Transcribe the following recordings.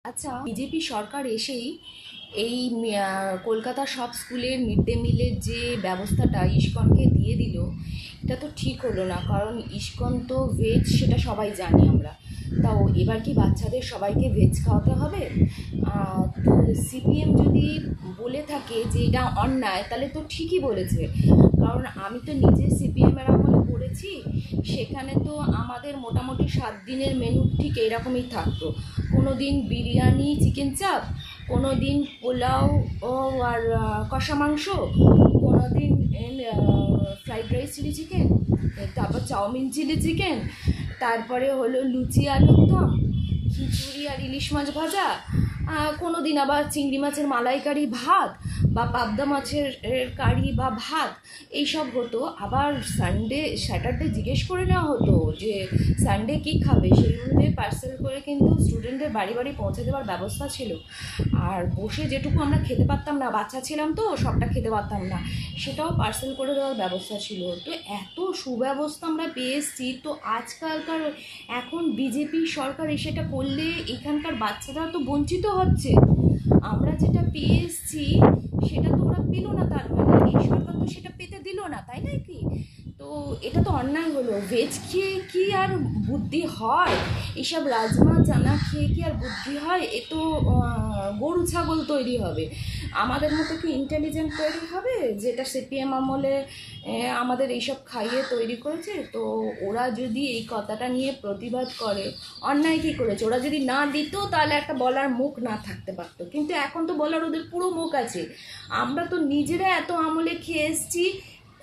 আচ্ছা, বিজেপি সরকার এসেই এই কলকাতার সব স্কুলের মিড ডে মিলের যে ব্যবস্থাটা ইস্কনকে দিয়ে দিল, এটা তো ঠিক হলো না। কারণ ইস্কন তো ভেজ, সেটা সবাই জানি আমরা। তাও এবার কি বাচ্চাদের সবাইকে ভেজ খাওয়াতে হবে? তো সিপিএম যদি বলে থাকে যে এটা অন্যায়, তাহলে তো ঠিকই বলেছে। কারণ আমি তো নিজে সিপিএমের আমলে পড়েছি, সেখানে তো আমাদের মোটামুটি 7 দিনের মেনু ঠিক এরকমই থাকতো। কোনো দিন বিরিয়ানি চিকেন চাপ, কোনো দিন পোলাও ও আর কষা মাংস, কোনো দিন ফ্রাইড রাইস চিলি চিকেন, তারপর চাউমিন চিলি চিকেন, তারপরে হলো লুচি আলুর দম, খিচুড়ি আর ইলিশ মাছ ভাজা, কোনো দিন আবার চিংড়ি মাছের মালাইকারি ভাত বা পাবদা মাছের কারি বা ভাত, এইসব হতো। আবার স্যাটারডে জিজ্ঞেস করে নেওয়া হতো যে সানডে কী খাবে, সেই অনুযায়ী পার্সেল করে কিন্তু স্টুডেন্টদের বাড়ি বাড়ি পৌঁছে দেওয়ার ব্যবস্থা ছিল। আর বসে যেটুকু আমরা খেতে পারতাম না, বাচ্চা ছিলাম তো সবটা খেতে পারতাম না, সেটাও পার্সেল করে দেওয়ার ব্যবস্থা ছিল। তো এত সুব্যবস্থা আমরা পেয়ে এসেছি। তো আজকালকার এখন বিজেপি সরকার সেটা করলে এখানকার বাচ্চারা তো বঞ্চিত হচ্ছে। আমরা যেটা পেয়ে এসেছি সেটা তো ওরা পেলো না, তার মানে এই সরকার তো সেটা পেতে দিল না, তাই নয় কি? তো এটা তো অন্যায় হলো। ভেজ খেয়ে কি আর বুদ্ধি হয়? এইসব রাজমা চানা খেয়ে কি আর বুদ্ধি হয়? এ তো গরু ছাগল তৈরি হবে। আমাদের মতো কি ইন্টেলিজেন্ট তৈরি হবে, যেটা সিপিএম আমলে আমাদের এইসব খাইয়ে তৈরি করেছে? তো ওরা যদি এই কথাটা নিয়ে প্রতিবাদ করে, অন্যায় কী করেছে? ওরা যদি না দিত তাহলে একটা বলার মুখ না থাকতে পারতো, কিন্তু এখন তো বলার ওদের পুরো মুখ আছে। আমরা তো নিজেরা এত আমলে খেয়ে এসছি,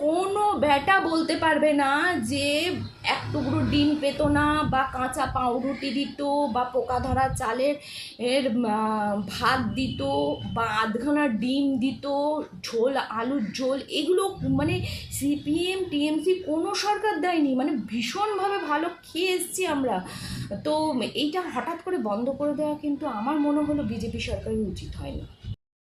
কোনো ব্যাটা বলতে পারবে না যে এক টুকরো ডিম পেত না, বা কাঁচা পাউরুটি দিত, বা পোকা ধরা চালের ভাত দিত, বা আধখানা ডিম দিত, ঝোল আলুর ঝোল, এগুলো মানে সিপিএম টিএমসি কোনো সরকার দেয়নি। মানে ভীষণভাবে ভালো খেয়ে এসছি আমরা। তো এইটা হঠাৎ করে বন্ধ করে দেওয়া কিন্তু আমার মনে হলো বিজেপি সরকারের উচিত হয়নি।